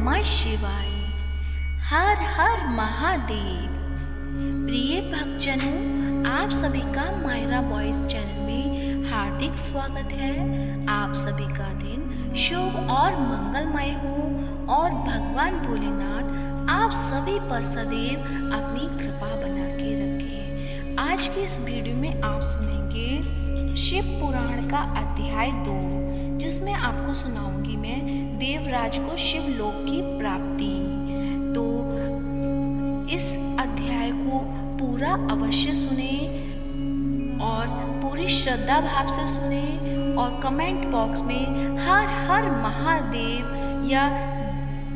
नमः शिवाय। हर हर महादेव। प्रिय भक्तजनों, आप सभी का मायरा बॉयज चैनल में हार्दिक स्वागत है। आप सभी का दिन शुभ और मंगलमय हो और भगवान भोलेनाथ आप सभी पर सदैव अपनी कृपा बना के रखे। आज की इस वीडियो में आप सुनेंगे शिव पुराण का अध्याय 2, जिसमें आपको सुनाऊंगी मैं देवराज को शिवलोक की प्राप्ति। तो इस अध्याय को पूरा अवश्य सुने और पूरी श्रद्धा भाव से सुने और कमेंट बॉक्स में हर हर महादेव या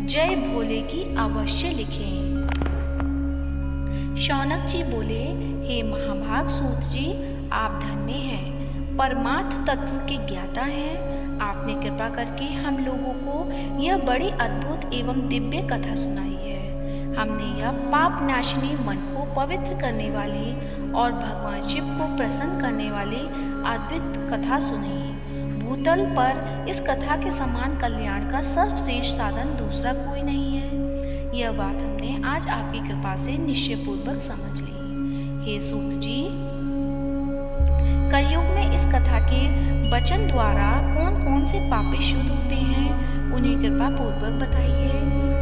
जय भोले की अवश्य लिखें। शौनक जी बोले, हे महाभाग सूत जी, आप धन्य हैं, परमार्थ तत्व के ज्ञाता हैं। आपने कृपा करके हम लोगों को यह बड़ी अद्भुत एवं दिव्य कथा सुनाई है। हमने यह पाप नाशिनी, मन को पवित्र करने वाली और भगवान शिव को प्रसन्न करने वाली अद्भुत कथा सुनी। भूतल पर इस कथा के समान कल्याण का सर्वश्रेष्ठ साधन दूसरा कोई नहीं है। यह बात हमने आज आपकी कृपा से निश्चयपूर्वक समझ ली। हे सूत जी, कलयुग में इस कथा के वचन द्वारा कौन कौन से पापी शुद्ध होते हैं, उन्हें कृपा पूर्वक बताइए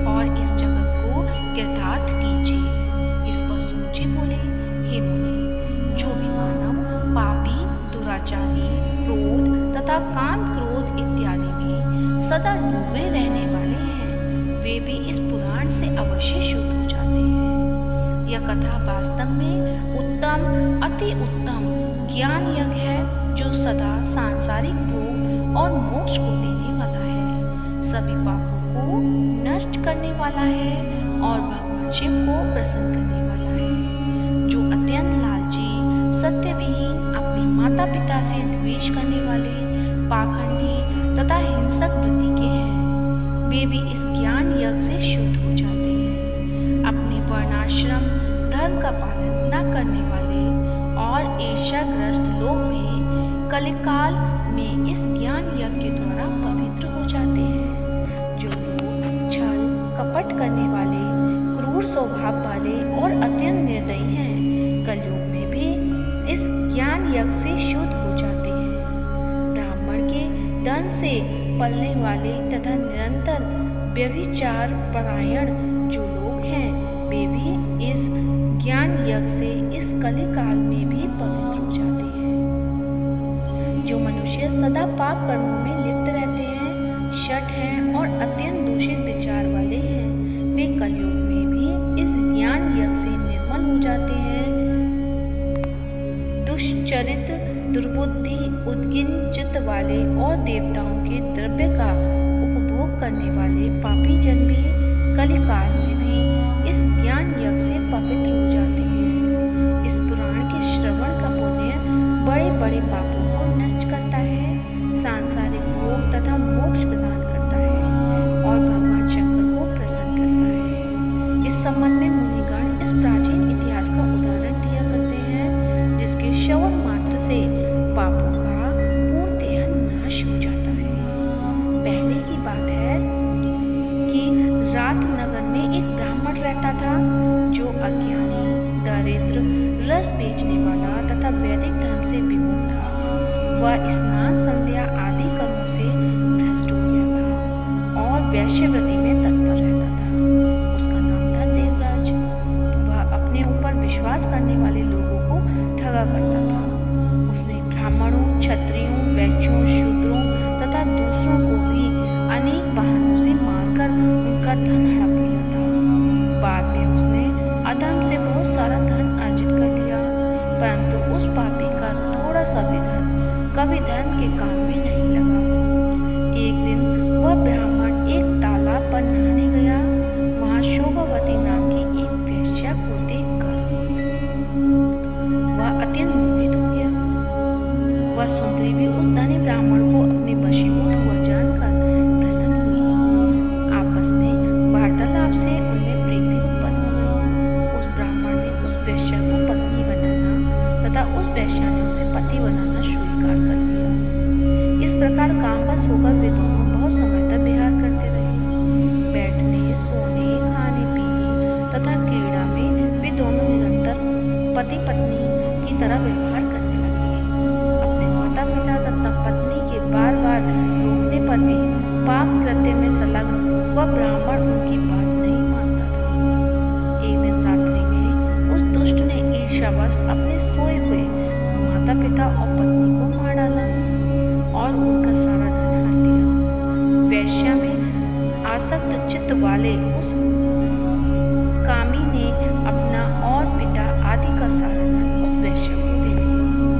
और इस जगत को कृतार्थ कीजिए। इस पर सूत जी बोले, हे मुनि, जो भी मानव पापी, दुराचारी, क्रोध तथा काम क्रोध इत्यादि में सदा डूबे रहने वाले हैं, वे भी इस पुराण से अवश्य शुद्ध हो जाते हैं। यह कथा वास्तव में उत्तम, अति उत्तम ज्ञान यज्ञ है, जो सदा सांसारिक भोग और मोक्ष को देने वाला है, सभी पापों को नष्ट करने वाला है और भगवान शिव को प्रसन्न करने वाला है। जो अत्यंत लालची, सत्यविहीन, अपने माता पिता से द्वेष करने वाले, पाखंडी तथा हिंसक वृत्ति के हैं, वे भी इस ज्ञान यज्ञ से शुद्ध हो जाते हैं। अपने वर्णाश्रम धर्म का पालन न करने वाले और ईर्ष्याग्रस्त लोग भी कलिकाल में इस ज्ञान यज्ञ के द्वारा पवित्र हो जाते हैं। जो लोग छल कपट करने वाले, क्रूर स्वभाव वाले और अत्यंत निर्दयी हैं, कलयुग में भी इस ज्ञान यज्ञ से शुद्ध हो जाते हैं। ब्राह्मण के धन से पलने वाले तथा निरंतर व्यभिचार परायण जो लोग हैं, वे भी इस ज्ञान यज्ञ से इस कलिकाल में भी पवित्र हो जाते हैं। जो मनुष्य सदा पाप कर्मों में लिप्त रहते हैं, शठ हैं और अत्यंत दूषित विचार वाले हैं, वे कलयुग में भी इस ज्ञान यज्ञ से निर्मल हो जाते हैं। दुष्चरित्र, दुर्बुद्धि, उद्गिन चित्त वाले और देवताओं के द्रव्य का उपभोग करने वाले पापी जन भी कलिकाल में भी इस ज्ञान यज्ञ से पवित्र हो जाते हैं। इस पुराण के श्रवण का पुण्य बड़े बड़े पापों को नष्ट करता है, सांसारिक भोग तथा मोक्ष प्रदान करता है और भगवान शंकर को प्रसन्न करता है। इस संबंध में मुनिगण इस प्राचीन इतिहास का उदाहरण दिया करते हैं, जिसके श्रवण मात्र से पापों का पूर्णतः नाश हो जाता है। पहले की बात है कि रात नगर में एक ब्राह्मण रहता था, जो अज्ञानी, दरिद्र, रस बेचने वाला तथा वैदिक धर्म से विमुख था। वह स्नान, संध्या आदि कर्मों से भ्रष्ट हो गया था और वैश्यवृत्ति में तत्पर रहता था। उसका नाम था देवराज। वह अपने ऊपर विश्वास करने वाले लोगों को ठगा करता था। उसने ब्राह्मणों, क्षत्रियों, वैश्यों, शूद्रों तथा दूसरों को भी अनेक बहानों से मारकर उनका धन हड़प लिया था। बाद में उसने अधर्म से बहुत सारा धन अर्जित कर लिया, परंतु उस पापी का थोड़ा सा भी धन कभी धर्म के काम में नहीं लगा। एक दिन वह ब्राह्मण एक तालाब पर नहाने गया। वहां शोभावती नाम की एक वेश्या को देखकर वह अत्यंत मोहित हो गया। वह सुंदरी भी उस धनी ब्राह्मण को अपने वशीभूत हुआ जानकर प्रसन्न हुई। आपस में वार्तालाप से उनमें प्रीति उत्पन्न हो गई। उस ब्राह्मण ने उस वेश्या को पत्नी बनाना तथा उस वेश्या ने उसे पति बनाना स्वीकार कर लिया। कृत्य में संलग्न वह ब्राह्मण उनकी बात नहीं मानता था। एक दिन रात्रि में उस दुष्ट ने ईर्ष्यावश अपने सोए हुए माता पिता और पत्नी को मार डाला और उनका सारा धन हर लिया। वेश्या में आसक्त चित्त वाले उस कामी ने अपना और पिता आदि का सारा धन उस वेश्या को दे दिया।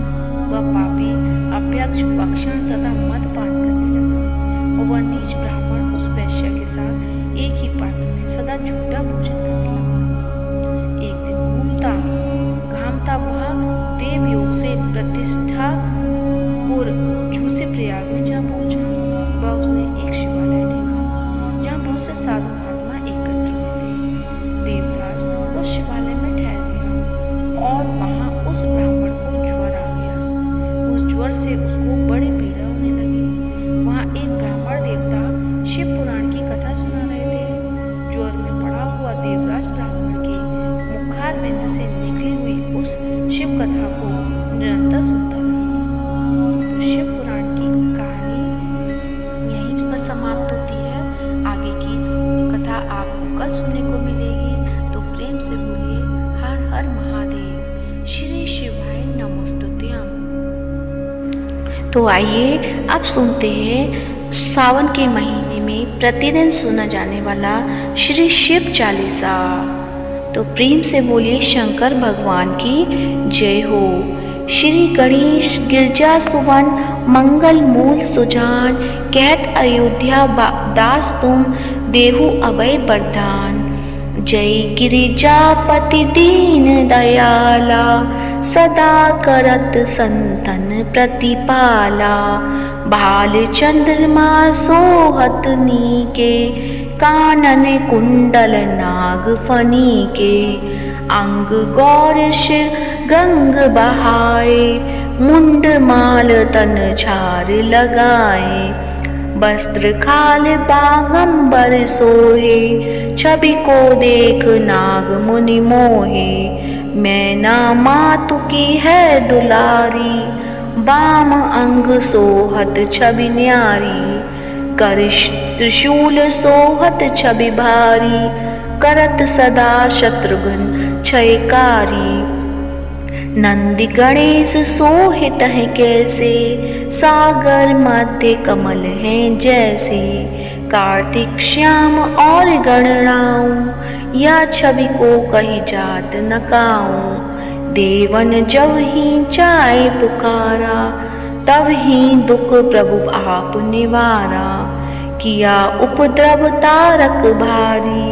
वह पापी अभ्यक्ष भक्षण तथा मदपान करने लगा और वह नीच ब्राह्मण उस वेश्या के साथ एक ही पात्र में सदा झूठा भोजन करने लगा। एक दिन घूमता घामता वह देवयोग से प्रतिष्ठा पूर्व झूसे प्रयाग में जा पहुंचा। वह उसने एक शिवालय देखा जहाँ बहुत से साधु महात्मा एकत्र हुए थे। देवराज उस शिवालय में ठहर गया और वहां उस ब्राह्मण को ज्वर आ गया। उस ज्वर से उसको बड़ी पीड़ा होने लगी। वहां एक ब्राह्मण देवता शिव पुराण की कथा सुना रहे थे। ज्वर में पड़ा हुआ देवराज ब्राह्मण के मुखारविंद से निकली हुई उस शिव कथा को निरंतर सुनता रहा। तो शिव पुराण की कहानी यहीं पर समाप्त होती है। आगे की कथा आपको कल सुनने को मिलेगी। तो प्रेम से बोलिए हर हर महादेव, श्री शिवाय नमोस्तुते। तो आइए अब सुनते हैं सावन के महीने में प्रतिदिन सुना जाने वाला श्री शिव चालीसा। तो प्रेम से बोलिए शंकर भगवान की जय हो। श्री गणेश गिरजा सुवन मंगल मूल सुजान, कहत अयोध्या दास तुम देहु अभय वरदान। जय गिरिजापति दीन दयाला, सदा करत संतन प्रतिपाला। भाल चंद्रमा सोहत नीके, कानन कुंडल नाग फनी के। अंग गौर शिर गंग बहाए, मुंड माल तन झार लगाए। वस्त्र खाल बागंबर सोहे, छवि को देख नाग मुनि मोहे। मैना मातु की है दुलारी, बाम अंग सोहत छवि न्यारी। करिश त्रिशूल सोहत छवि भारी, करत सदा शत्रुघ्न क्षयकारी। नंदी गणेश सोहित है कैसे, सागर मध्य कमल हैं जैसे। कार्तिक श्याम और गणराऊं, या छवि को कही जात न काऊं। देवन जब ही जाए पुकारा, तब ही दुख प्रभु आप निवारा। किया उपद्रव तारक भारी,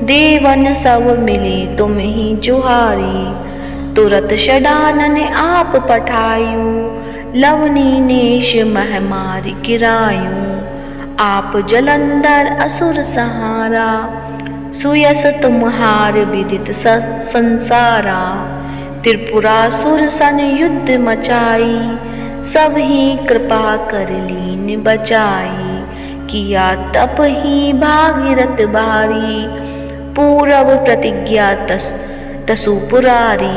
देवन सब मिले तुम ही जुहारी। तुरत षडानन आप पठायु, लवनी नेश महमारी गिरायूं। आप जलंधर असुर सहारा, सुयस तुम्हार विदित संसारा। त्रिपुरासुर सन युद्ध मचाई, सब ही कृपा कर लीन बचाई। किया तप ही भागीरथ भारी, पूरब प्रतिज्ञा तसु पुरारी।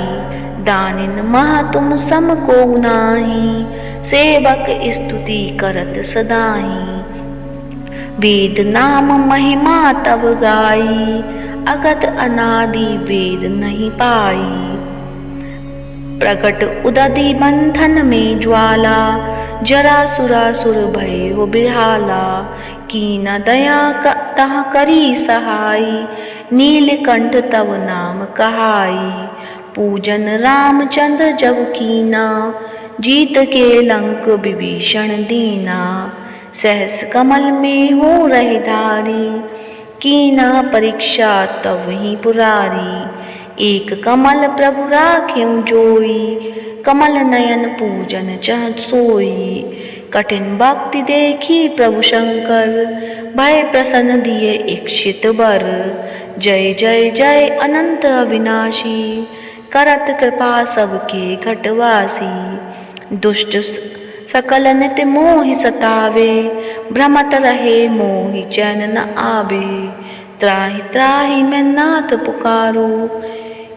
दानिन मह तुम सम को नाही, सेवक स्तुति करत सदाही। वेद नाम महिमा तब गाई, अगत अनादि वेद नहीं पाई। प्रकट उदधि बंधन में ज्वाला, जरा सुरासुर भय हो बिरहाला। कीना दया तह करी सहाई, नीलकंठ तव नाम कहाई। पूजन रामचंद्र जब कीना, जीत के लंक विभीषण दीना। सहस कमल में हो रहे धारी, कीना परीक्षा तब ही पुरारी। एक कमल प्रभु राख्यं जोई, कमल नयन पूजन चह सोई। कठिन भक्ति देखी प्रभु शंकर, भय प्रसन्न दिए इच्छित वर। जय जय जय अनंत अविनाशी, करत कृपा सबके घटवासी। दुष्ट सकल नित मोहि सतावे, भ्रमत रहे मोहि चैन न आवे। त्राहि त्राहि मैं नाथ पुकारो,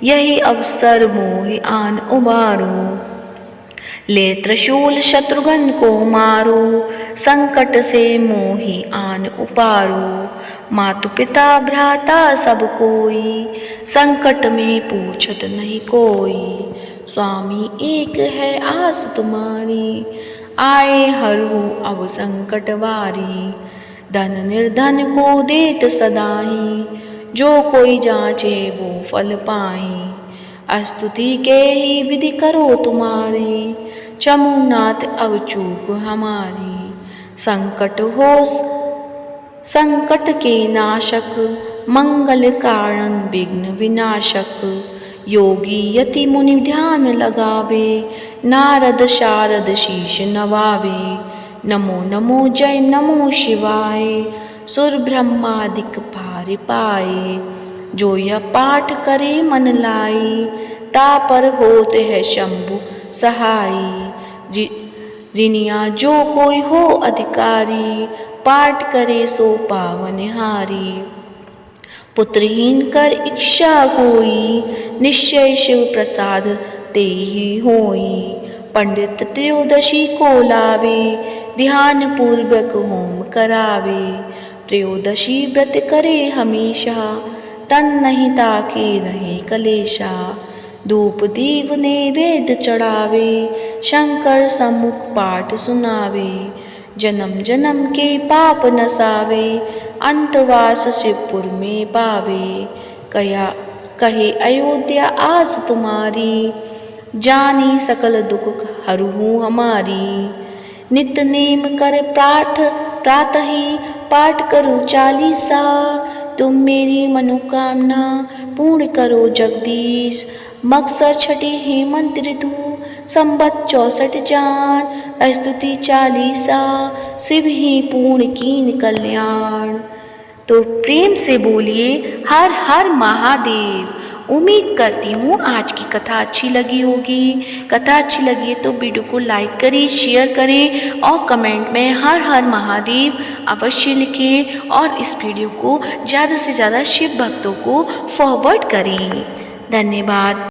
यही अवसर मोहि आन उबारो। ले त्रिशूल शत्रुघ्न को मारो, संकट से मोहि आन उपारो। मातु पिता भ्राता सब कोई, संकट में पूछत नहीं कोई। स्वामी एक है आस तुम्हारी, आए हरहु अब संकट वारी। धन निर्धन को देत सदाही, जो कोई जांचे वो फल पाई। स्तुति के ही विधि करो तुम्हारी, चमुनाथ अब चूक हमारी। संकट के नाशक, मंगल कारण विघ्न विनाशक। योगी यति मुनि ध्यान लगावे, नारद शारद शीश नवावे। नमो नमो जय नमो शिवाय, सुर ब्रह्मादिक पार पाए। जो यह पाठ करे मन लाई, तापर होते है शंभु सहाई। ऋणिया जो कोई हो अधिकारी, पाठ करे सो पावनहारी। पुत्रहीन कर इच्छा कोई, निश्चय शिव प्रसाद ते ही होई। पंडित त्रयोदशी को लावे, ध्यान पूर्वक होम करावे। त्रयोदशी व्रत करे हमेशा, तन नहीं ताके रहे कलेशा। धूप दीप नैवेद्य चढ़ावे, शंकर सम्मुख पाठ सुनावे। जन्म जन्म के पाप नसावे, अंतवास शिवपुर में पावे। कहे अयोध्या आस तुम्हारी, जानी सकल दुख हरहु हमारी। नित नेम कर प्रातः ही पाठ करो चालीसा। तुम मेरी मनोकामना पूर्ण करो जगदीश। मकसर छठी हेमंत ऋतु, संबत 64 जान। स्तुति चालीसा, शिव ही पूर्ण कीन कल्याण। तो प्रेम से बोलिए हर हर महादेव। उम्मीद करती हूँ आज की कथा अच्छी लगी होगी। कथा अच्छी लगी है तो वीडियो को लाइक करें, शेयर करें और कमेंट में हर हर महादेव अवश्य लिखें। और इस वीडियो को ज़्यादा से ज़्यादा शिव भक्तों को फॉरवर्ड करें। धन्यवाद।